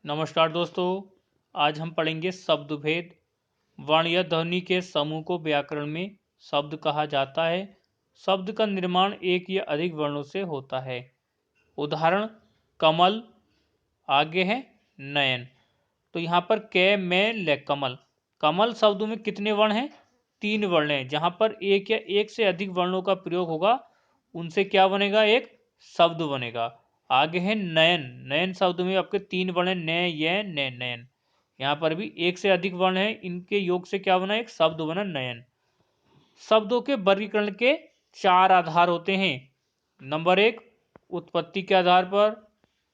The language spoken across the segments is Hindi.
नमस्कार दोस्तों। आज हम पढ़ेंगे शब्द भेद। वर्ण या ध्वनि के समूह को व्याकरण में शब्द कहा जाता है। शब्द का निर्माण एक या अधिक वर्णों से होता है। उदाहरण कमल, आगे है नयन। तो यहाँ पर कै में ले कमल। कमल शब्दों में कितने वर्ण हैं? 3 वर्ण हैं। जहाँ पर एक या एक से अधिक वर्णों का प्रयोग होगा उनसे क्या बनेगा? एक शब्द बनेगा। आगे है नयन। नयन शब्द में आपके 3 वर्ण हैं, न, य, न, नयन। यहाँ पर भी एक से अधिक वर्ण है, इनके योग से क्या बना? एक शब्द बना नयन। शब्दों के वर्गीकरण के 4 आधार होते हैं। नंबर 1 उत्पत्ति के आधार पर,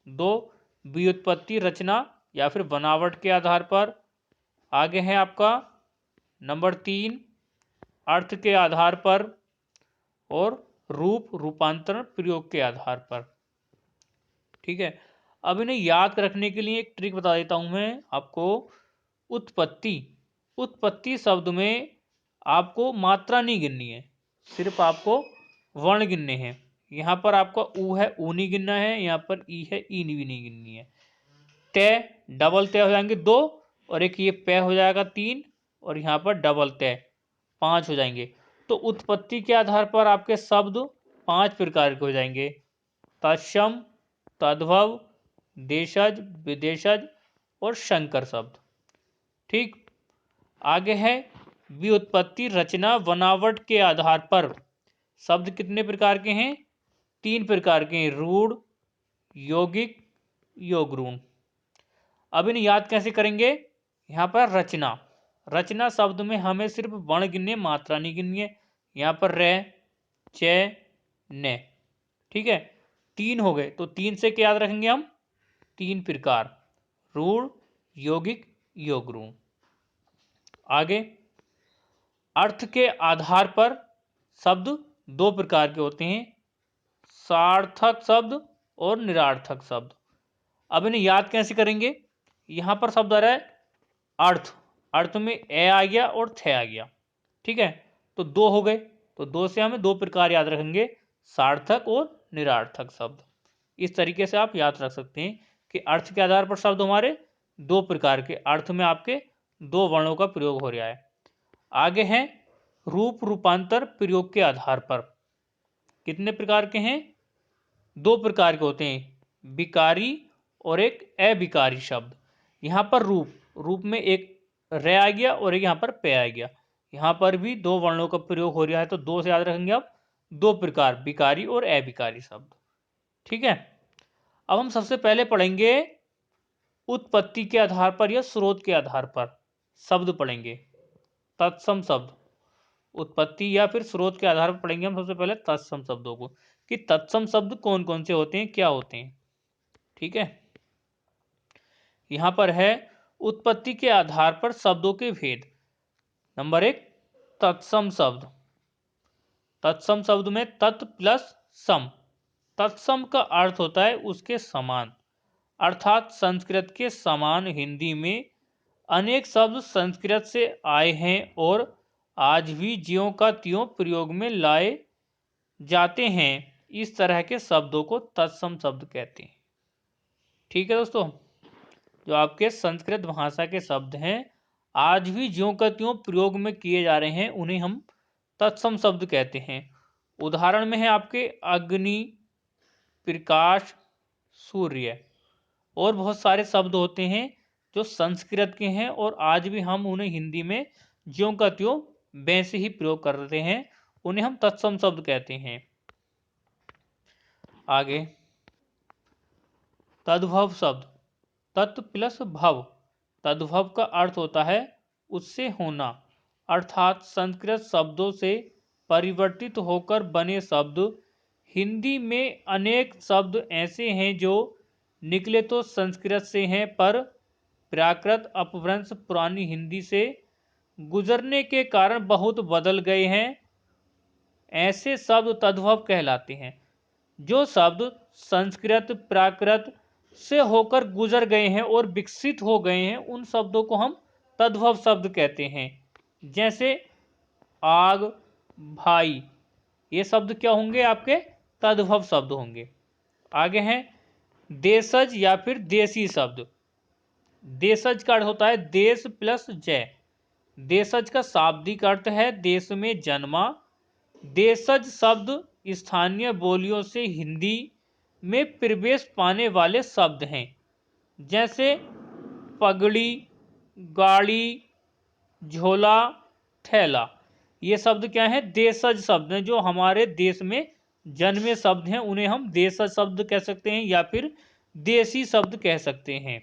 2 व्युत्पत्ति रचना या फिर बनावट के आधार पर, आगे है आपका नंबर 3 अर्थ के आधार पर, और रूप रूपांतरण प्रयोग के आधार पर। ठीक है, अब इन्हें याद रखने के लिए एक ट्रिक बता देता हूं मैं आपको। उत्पत्ति उत्पत्ति शब्द में आपको मात्रा नहीं गिननी है, सिर्फ आपको वर्ण गिनने हैं। यहाँ पर आपका ऊ है, ऊ नहीं गिनना है। यहाँ पर ई है, ई भी नहीं गिननी है। तय, डबल तय हो जाएंगे 2, और एक ये पे हो जाएगा 3, और यहाँ पर डबल तय 5 हो जाएंगे। तो उत्पत्ति के आधार पर आपके शब्द 5 प्रकार के हो जाएंगे। तत्सम, तद्भव, देशज, विदेशज और शंकर शब्द। ठीक, आगे है व्युत्पत्ति रचना बनावट के आधार पर। शब्द कितने प्रकार के हैं? 3 प्रकार के हैं, रूढ़, यौगिक, योगरूढ़। अब इन्हें याद कैसे करेंगे? यहाँ पर रचना रचना शब्द में हमें सिर्फ वर्ण गिनने, मात्रा नहीं गिननी है। यहाँ पर रे, चे, ने। ठीक है, 3 हो गए। तो 3 से क्या याद रखेंगे हम? 3 प्रकार, रूढ़, यौगिक, योगरूढ़। आगे अर्थ के आधार पर शब्द 2 प्रकार के होते हैं, सार्थक शब्द और निरार्थक शब्द। अब इन्हें याद कैसे करेंगे? यहाँ पर शब्द आ रहा है अर्थ, अर्थ में ए आ गया और थे आ गया। ठीक है, तो 2 हो गए। तो 2 से हमें 2 प्रकार याद रखेंगे, सार्थक और निरार्थक शब्द। इस तरीके से आप याद रख सकते हैं कि अर्थ के आधार पर शब्द हमारे 2 प्रकार के, अर्थ में आपके 2 वर्णों का प्रयोग हो रहा है। आगे हैं रूप रूपांतर प्रयोग के आधार पर। कितने प्रकार के हैं? 2 प्रकार के होते हैं, विकारी और एक अविकारी शब्द। यहाँ पर रूप में एक रे आ गया और एक यहाँ पर पे आ गया। यहाँ पर भी 2 वर्णों का प्रयोग हो रहा है, तो 2 से याद रखेंगे आप 2 प्रकार, विकारी और अविकारी शब्द। ठीक है, अब हम सबसे पहले पढ़ेंगे उत्पत्ति के आधार पर या स्रोत के आधार पर शब्द पढ़ेंगे। तत्सम शब्द, उत्पत्ति या फिर स्रोत के आधार पर पढ़ेंगे हम सबसे पहले तत्सम शब्दों को, कि तत्सम शब्द कौन कौन से होते हैं, क्या होते हैं। ठीक है, यहां पर है उत्पत्ति के आधार पर शब्दों के भेद। नंबर 1 तत्सम शब्द। तत्सम शब्द में तत् प्लस सम। तत्सम का अर्थ होता है उसके समान, अर्थात संस्कृत के समान हिंदी में अनेक शब्द संस्कृत से आए हैं और आज भी ज्यों का त्यों प्रयोग में लाए जाते हैं। इस तरह के शब्दों को तत्सम शब्द कहते हैं। ठीक है दोस्तों, जो आपके संस्कृत भाषा के शब्द हैं आज भी ज्यों का त्यों प्रयोग में किए जा रहे हैं, उन्हें हम तत्सम शब्द कहते हैं। उदाहरण में है आपके अग्नि, प्रकाश, सूर्य, और बहुत सारे शब्द होते हैं जो संस्कृत के हैं और आज भी हम उन्हें हिंदी में ज्यों का त्यों वैसे ही प्रयोग करते हैं, उन्हें हम तत्सम शब्द कहते हैं। आगे तद्भव शब्द। तत् प्लस भव। तद्भव का अर्थ होता है उससे होना, अर्थात संस्कृत शब्दों से परिवर्तित होकर बने शब्द। हिंदी में अनेक शब्द ऐसे हैं जो निकले तो संस्कृत से हैं, पर प्राकृत अपभ्रंश पुरानी हिंदी से गुजरने के कारण बहुत बदल गए हैं। ऐसे शब्द तद्भव कहलाते हैं। जो शब्द संस्कृत प्राकृत से होकर गुजर गए हैं और विकसित हो गए हैं, उन शब्दों को हम तद्भव शब्द कहते हैं। जैसे आग, भाई, ये शब्द क्या होंगे? आपके तद्भव शब्द होंगे। आगे हैं देशज या फिर देसी शब्द। देशज का अर्थ होता है देश प्लस जय। देशज का शाब्दिक अर्थ है देश में जन्मा। देशज शब्द स्थानीय बोलियों से हिंदी में प्रवेश पाने वाले शब्द हैं, जैसे पगड़ी, गाड़ी, झोला, थैला। ये शब्द क्या है? देशज शब्द हैं, जो हमारे देश में जन्मे शब्द हैं, उन्हें हम देशज शब्द कह सकते हैं या फिर देसी शब्द कह सकते हैं।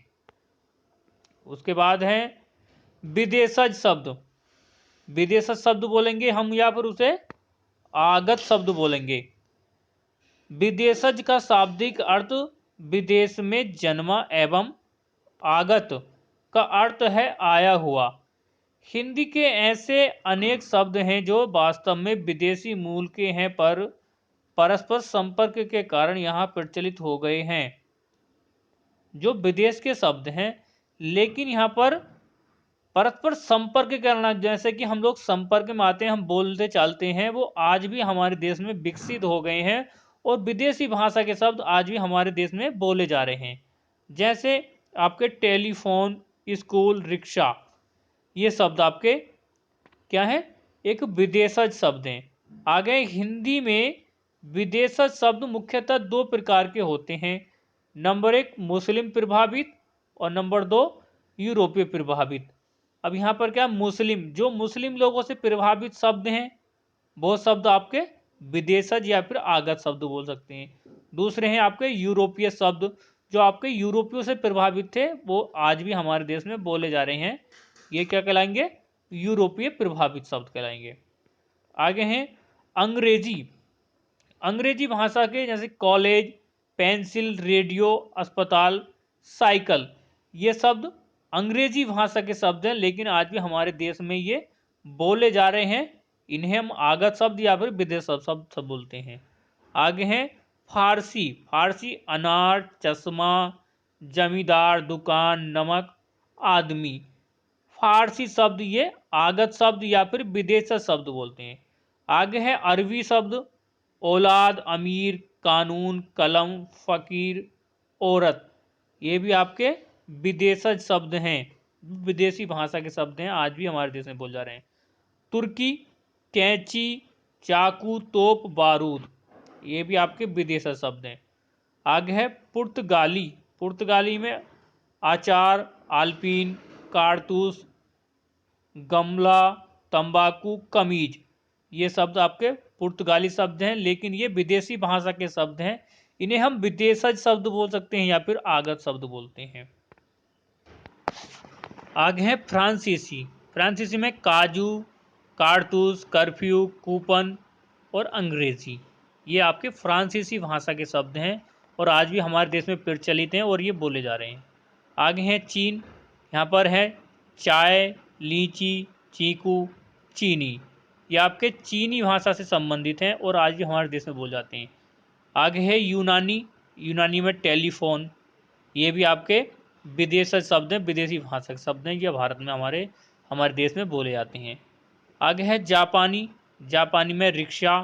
उसके बाद है विदेशज शब्द। विदेशज शब्द बोलेंगे हम या फिर उसे आगत शब्द बोलेंगे। विदेशज का शाब्दिक अर्थ विदेश में जन्मा एवं आगत का अर्थ है आया हुआ। हिंदी के ऐसे अनेक शब्द हैं जो वास्तव में विदेशी मूल के हैं पर परस्पर संपर्क के कारण यहाँ प्रचलित हो गए हैं। जो विदेश के शब्द हैं लेकिन यहाँ पर परस्पर संपर्क करना, जैसे कि हम लोग संपर्क में आते हैं, हम बोलते चालते हैं, वो आज भी हमारे देश में विकसित हो गए हैं और विदेशी भाषा के शब्द आज भी हमारे देश में बोले जा रहे हैं। जैसे आपके टेलीफोन, स्कूल, रिक्शा, ये शब्द आपके क्या है? एक विदेशज शब्द हैं। आगे हिंदी में विदेशज शब्द मुख्यतः दो प्रकार के होते हैं। नंबर 1 मुस्लिम प्रभावित और नंबर 2 यूरोपीय प्रभावित। अब यहाँ पर क्या, मुस्लिम, जो मुस्लिम लोगों से प्रभावित शब्द हैं वो शब्द आपके विदेशज या फिर आगत शब्द बोल सकते हैं। दूसरे हैं आपके यूरोपीय शब्द, जो आपके यूरोपियों से प्रभावित थे, वो आज भी हमारे देश में बोले जा रहे हैं। ये क्या कहलाएंगे? यूरोपीय प्रभावित शब्द कहलाएंगे। आगे हैं अंग्रेजी। अंग्रेजी भाषा के जैसे कॉलेज, पेंसिल, रेडियो, अस्पताल, साइकिल, ये शब्द अंग्रेजी भाषा के शब्द हैं, लेकिन आज भी हमारे देश में ये बोले जा रहे हैं। इन्हें हम आगत शब्द या फिर विदेश शब्द सब बोलते हैं। आगे हैं फारसी। फारसी अनार, चश्मा, जमींदार, दुकान, नमक, आदमी। फारसी शब्द ये आगत शब्द या फिर विदेशी शब्द बोलते हैं। आगे है अरबी शब्द औलाद, अमीर, कानून, कलम, फकीर, औरत। ये भी आपके विदेशज शब्द हैं, विदेशी भाषा के शब्द हैं, आज भी हमारे देश में बोल जा रहे हैं। तुर्की, कैंची, चाकू, तोप, बारूद, ये भी आपके विदेशज शब्द हैं। आगे है पुर्तगाली। पुर्तगाली में आचार, आल्पीन, कारतूस, गमला, तंबाकू, कमीज, ये शब्द आपके पुर्तगाली शब्द हैं, लेकिन ये विदेशी भाषा के शब्द हैं। इन्हें हम विदेशज शब्द बोल सकते हैं या फिर आगत शब्द बोलते हैं। आगे है फ्रांसीसी। फ्रांसीसी में काजू, कारतूस, कर्फ्यू, कूपन और अंग्रेजी, ये आपके फ्रांसीसी भाषा के शब्द हैं और आज भी हमारे देश में प्रचलित हैं और ये बोले जा रहे हैं। आगे हैं चीन। यहाँ पर है चाय, लीची, चीकू, चीनी, ये आपके चीनी भाषा से संबंधित हैं और आज भी हमारे देश में बोले जाते हैं। आगे है यूनानी। यूनानी में टेलीफोन, ये भी आपके विदेशी शब्द हैं, विदेशी भाषा के शब्द हैं, ये भारत में हमारे देश में बोले जाते हैं। आगे है जापानी। जापानी में रिक्शा,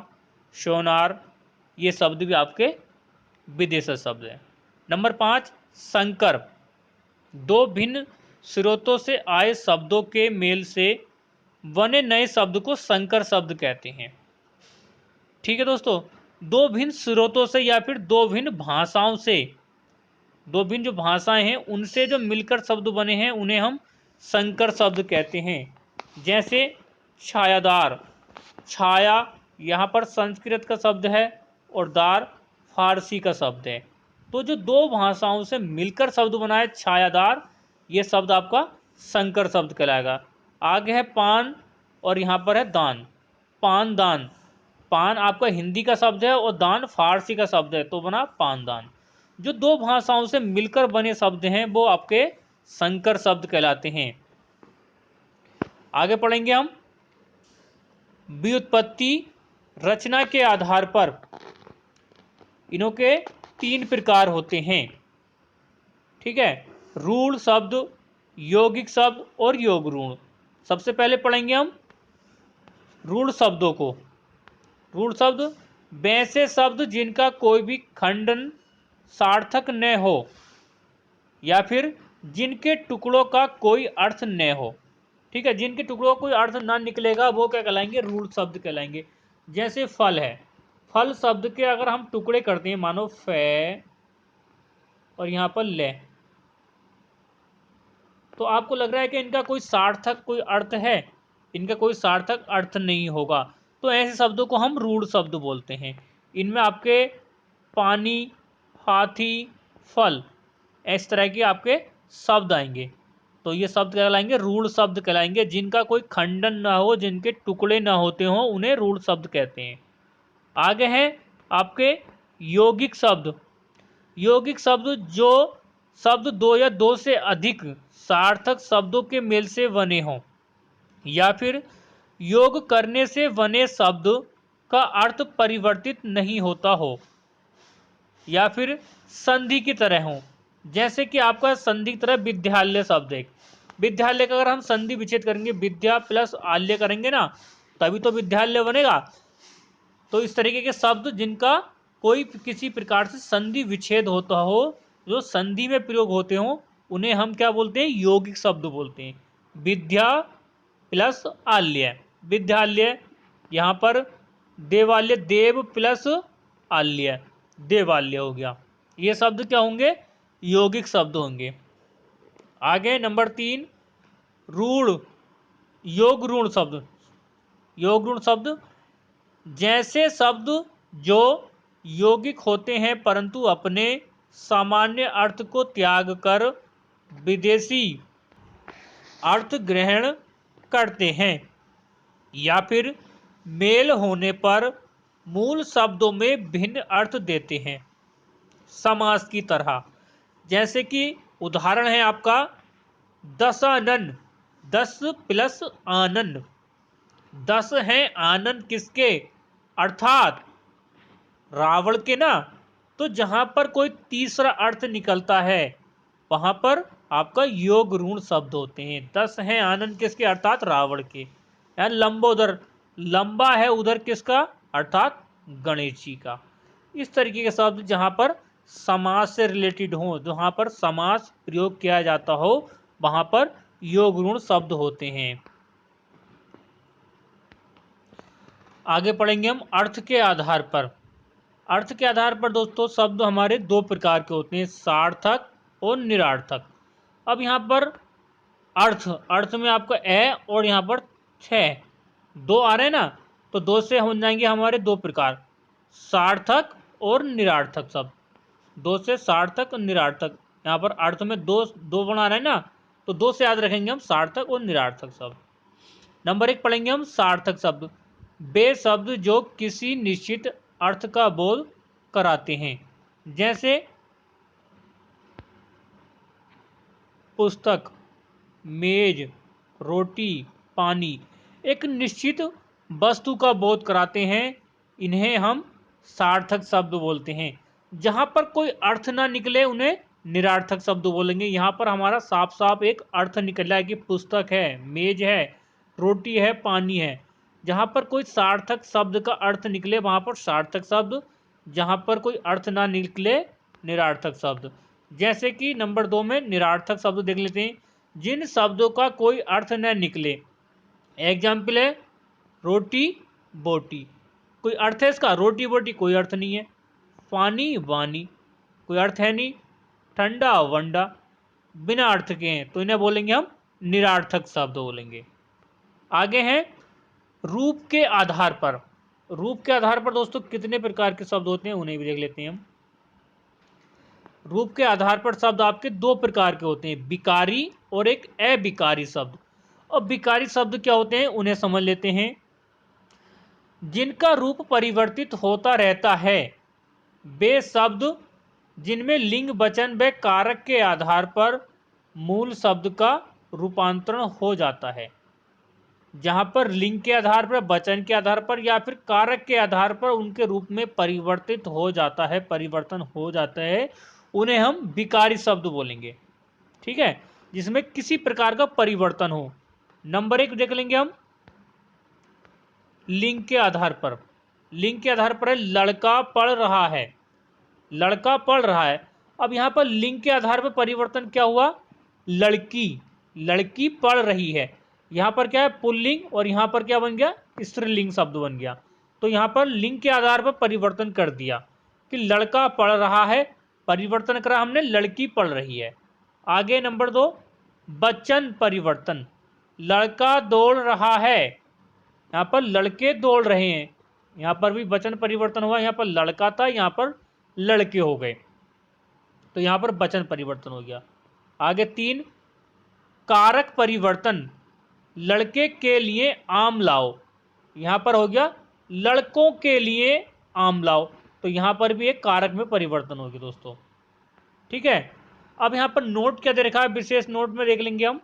सोनार, ये शब्द भी आपके विदेशी शब्द हैं। नंबर 5 संकर। दो भिन्न स्रोतों से आए शब्दों के मेल से बने नए शब्द को संकर शब्द कहते हैं। ठीक है दोस्तों, दो भिन्न स्रोतों से या फिर दो भिन्न भाषाओं से, दो भिन्न जो भाषाएं हैं उनसे जो मिलकर शब्द बने हैं उन्हें हम संकर शब्द कहते हैं। जैसे छायादार। छाया यहाँ पर संस्कृत का शब्द है और दार फारसी का शब्द है। तो जो दो भाषाओं से मिलकर शब्द बना है छायादार, ये शब्द आपका संकर शब्द कहलाएगा। आगे है पान और यहाँ पर है दान। पान दान, पान आपका हिंदी का शब्द है और दान फारसी का शब्द है, तो बना पानदान। जो दो भाषाओं से मिलकर बने शब्द हैं वो आपके संकर शब्द कहलाते हैं। आगे पढ़ेंगे हम व्युत्पत्ति। रचना के आधार पर इनों के 3 प्रकार होते हैं। ठीक है, रूढ़ शब्द, यौगिक शब्द और योग रूढ़। सबसे पहले पढ़ेंगे हम रूढ़ शब्दों को। रूढ़ शब्द वैसे शब्द जिनका कोई भी खंडन सार्थक न हो या फिर जिनके टुकड़ों का कोई अर्थ न हो। ठीक है, जिनके टुकड़ों का कोई अर्थ ना निकलेगा वो क्या कहलाएंगे, रूढ़ शब्द कहलाएंगे। जैसे फल है, फल शब्द के अगर हम टुकड़े करते हैं, मानो फे और यहां पर ले, तो आपको लग रहा है कि इनका कोई सार्थक कोई अर्थ है, इनका कोई सार्थक अर्थ नहीं होगा। तो ऐसे शब्दों को हम रूढ़ शब्द बोलते हैं। इनमें आपके पानी, हाथी, फल, इस तरह के आपके शब्द आएंगे। तो ये शब्द कहलाएंगे रूढ़ शब्द कहलाएंगे। जिनका कोई खंडन ना हो, जिनके टुकड़े ना होते हो, उन्हें रूढ़ शब्द कहते हैं। आगे हैं आपके यौगिक शब्द। यौगिक शब्द जो शब्द दो या दो से अधिक सार्थक शब्दों के मेल से बने हों, या फिर योग करने से बने शब्द का अर्थ परिवर्तित नहीं होता हो, या फिर संधि की तरह हो। जैसे कि आपका संधि की तरह विद्यालय शब्द है। विद्यालय का अगर हम संधि विच्छेद करेंगे, विद्या प्लस आल्य करेंगे ना, तभी तो विद्यालय बनेगा। तो इस तरीके के शब्द जिनका कोई किसी प्रकार से संधि विच्छेद होता हो, जो संधि में प्रयोग होते हो, उन्हें हम क्या बोलते हैं, यौगिक शब्द बोलते हैं। विद्या प्लस आल्य, विद्यालय। यहां पर देवालय, देव प्लस आल्य, देवालय हो गया। ये शब्द क्या होंगे, यौगिक शब्द होंगे। आगे नंबर 3, रूढ़, योग ऋण शब्द। योग ऋण शब्द जैसे शब्द जो यौगिक होते हैं परंतु अपने सामान्य अर्थ को त्याग कर विदेशी अर्थ ग्रहण करते हैं, या फिर मेल होने पर मूल शब्दों में भिन्न अर्थ देते हैं, समास की तरह। जैसे कि उदाहरण है आपका दशानन, 10 प्लस आनंद। 10 हैं आनंद किसके, अर्थात रावण के ना। तो जहां पर कोई तीसरा अर्थ निकलता है वहां पर आपका योग ऋण शब्द होते हैं। 10 हैं आनंद किसके, अर्थात रावण के। या लंबोदर, लंबा है उधर किसका, अर्थात गणेश जी का। इस तरीके के शब्द जहां पर समास से रिलेटेड हो, जहां पर समास प्रयोग किया जाता हो, वहां पर योग ऋण शब्द होते हैं। आगे पढ़ेंगे हम अर्थ के आधार पर। अर्थ के आधार पर दोस्तों शब्द हमारे दो प्रकार के होते हैं, सार्थक और निरार्थक। अब यहाँ पर अर्थ, अर्थ में आपका ए और यहाँ पर छः दो आ रहे हैं ना, तो दो से हो जाएंगे हमारे दो प्रकार, सार्थक और निरार्थक शब्द। दो से सार्थक और निरार्थक। यहाँ पर अर्थ में दो दो बना रहे हैं ना, तो दो से याद रखेंगे हम सार्थक और निरार्थक शब्द। नंबर 1 पढ़ेंगे हम सार्थक शब्द। वे शब्द जो किसी निश्चित अर्थ का बोध कराते हैं। जैसे पुस्तक, मेज, रोटी, पानी, एक निश्चित वस्तु का बोध कराते हैं। इन्हें हम सार्थक शब्द बोलते हैं। जहां पर कोई अर्थ ना निकले उन्हें निरार्थक शब्द बोलेंगे। यहाँ पर हमारा साफ साफ एक अर्थ निकला है कि पुस्तक है, मेज है, रोटी है, पानी है। जहां पर कोई सार्थक शब्द का अर्थ निकले वहां पर सार्थक शब्द, जहां पर कोई अर्थ ना निकले निरार्थक शब्द। जैसे कि नंबर 2 में निरार्थक शब्द देख लेते हैं, जिन शब्दों का कोई अर्थ न निकले। एग्जाम्पल है रोटी बोटी, कोई अर्थ है इसका, रोटी बोटी कोई अर्थ नहीं है। पानी वानी कोई अर्थ है नहीं। ठंडा वंडा बिना अर्थ के हैं, तो इन्हें बोलेंगे हम निरार्थक शब्द बोलेंगे। आगे हैं रूप के आधार पर। रूप के आधार पर दोस्तों कितने प्रकार के शब्द होते हैं उन्हें भी देख लेते हैं हम। रूप के आधार पर शब्द आपके दो प्रकार के होते हैं, विकारी और एक अविकारी शब्द। और विकारी शब्द क्या होते हैं उन्हें समझ लेते हैं। जिनका रूप परिवर्तित होता रहता है, वे शब्द जिनमें लिंग वचन व कारक के आधार पर मूल शब्द का रूपांतरण हो जाता है। जहां पर लिंग के आधार पर, वचन के आधार पर या फिर कारक के आधार पर उनके रूप में परिवर्तित हो जाता है, परिवर्तन हो जाता है, उन्हें हम विकारी शब्द बोलेंगे। ठीक है, जिसमें किसी प्रकार का परिवर्तन हो। नंबर 1 देख लेंगे हम लिंग के आधार पर। लिंग के आधार पर है लड़का पढ़ रहा है, लड़का पढ़ रहा है। अब यहां पर लिंग के आधार पर परिवर्तन क्या हुआ, लड़की, लड़की पढ़ रही है। यहाँ पर क्या है, पुल्लिंग, और यहाँ पर क्या बन गया, स्त्रीलिंग शब्द बन गया। तो यहाँ पर लिंग के आधार पर परिवर्तन कर दिया कि लड़का पढ़ रहा है, परिवर्तन करा हमने, लड़की पढ़ रही है। आगे नंबर 2, वचन परिवर्तन। लड़का दौड़ रहा है, यहाँ पर लड़के दौड़ रहे हैं, यहाँ पर भी वचन परिवर्तन हुआ। यहाँ पर लड़का था, यहाँ पर लड़के हो गए, तो यहाँ पर वचन परिवर्तन हो गया। आगे 3, कारक परिवर्तन। लड़के के लिए आम लाओ, यहाँ पर हो गया लड़कों के लिए आम लाओ, तो यहाँ पर भी एक कारक में परिवर्तन हो गया दोस्तों। ठीक है, अब यहाँ पर नोट क्या दे रखा है, विशेष नोट में देख लेंगे हम।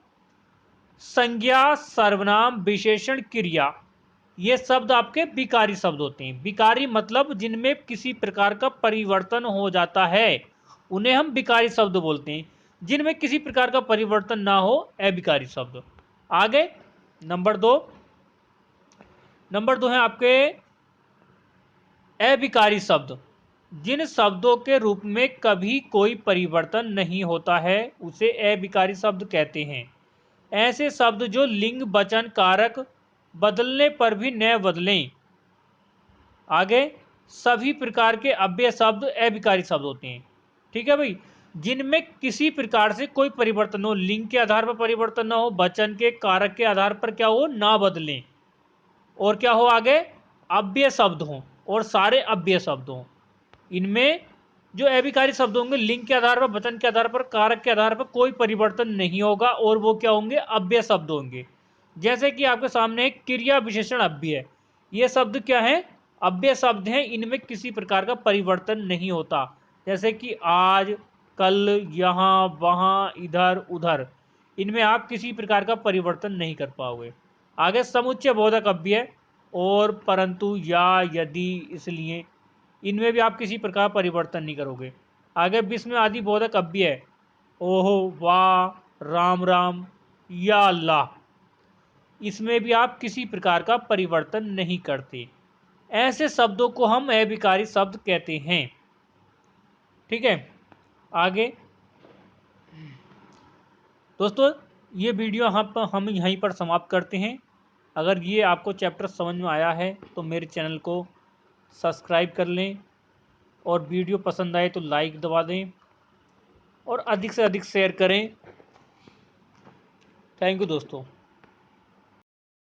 संज्ञा, सर्वनाम, विशेषण, क्रिया, ये शब्द आपके विकारी शब्द होते हैं। विकारी मतलब जिनमें किसी प्रकार का परिवर्तन हो जाता है, उन्हें हम विकारी शब्द बोलते हैं। जिनमें किसी प्रकार का परिवर्तन ना हो, अविकारी शब्द। आगे नंबर 2, है आपके अविकारी शब्द। जिन शब्दों के रूप में कभी कोई परिवर्तन नहीं होता है, उसे अविकारी शब्द कहते हैं। ऐसे शब्द जो लिंग, वचन, कारक बदलने पर भी न बदलें। आगे सभी प्रकार के अव्यय शब्द अविकारी शब्द होते हैं। ठीक है भाई, जिनमें किसी प्रकार से कोई परिवर्तन हो, लिंग के आधार पर परिवर्तन ना हो, वचन के, कारक के आधार पर क्या हो, ना बदलें, और क्या हो आगे, अव्यय शब्द हों, और सारे अव्यय शब्द हों। इनमें जो अविकारी शब्द होंगे, लिंग के आधार पर, वचन के आधार पर, कारक के आधार पर कोई परिवर्तन नहीं होगा, और वो क्या होंगे, अव्यय शब्द होंगे। जैसे कि आपके सामने एक क्रिया विशेषण अव्यय, ये शब्द क्या है, अव्यय शब्द हैं। इनमें किसी प्रकार का परिवर्तन नहीं होता, जैसे कि आज, कल, यहाँ, वहाँ, इधर, उधर, इनमें आप किसी प्रकार का परिवर्तन नहीं कर पाओगे। आगे समुच्चय बोधक अव्यय, और, परंतु, या, यदि, इसलिए, इनमें भी आप किसी प्रकार परिवर्तन नहीं करोगे। आगे विस्मय आदि बोधक अव्यय, ओहो, वाह, राम राम, या अल्लाह, इसमें भी आप किसी प्रकार का परिवर्तन नहीं करते। ऐसे शब्दों को हम अविकारी शब्द कहते हैं। ठीक है, आगे दोस्तों, ये वीडियो हम यहीं पर समाप्त करते हैं। अगर ये आपको चैप्टर समझ में आया है तो मेरे चैनल को सब्सक्राइब कर लें, और वीडियो पसंद आए तो लाइक दबा दें, और अधिक से अधिक शेयर करें। थैंक यू दोस्तों।